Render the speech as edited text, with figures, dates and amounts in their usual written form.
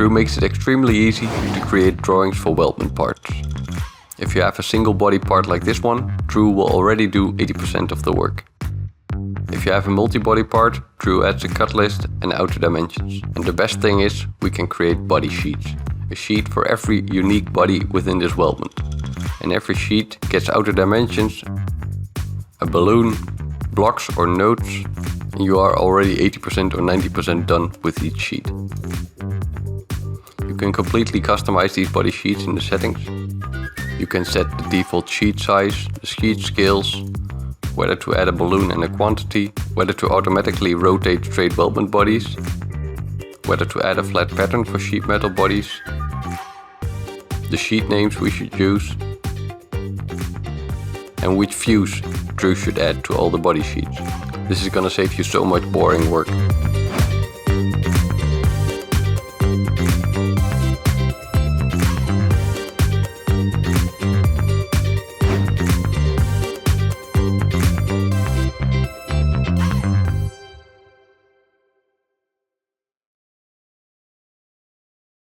Drew makes it extremely easy to create drawings for weldment parts. If you have a single body part like this one, Drew will already do 80% of the work. If you have a multi-body part, Drew adds a cut list and outer dimensions. And the best thing is, we can create body sheets. A sheet for every unique body within this weldment. And every sheet gets outer dimensions, a balloon, blocks or nodes, and you are already 80% or 90% done with each sheet. You can completely customize these body sheets in the settings. You can set the default sheet size, the sheet scales, whether to add a balloon and a quantity, whether to automatically rotate straight weldment bodies, whether to add a flat pattern for sheet metal bodies, the sheet names we should use, and which views Drew should add to all the body sheets. This is gonna save you so much boring work.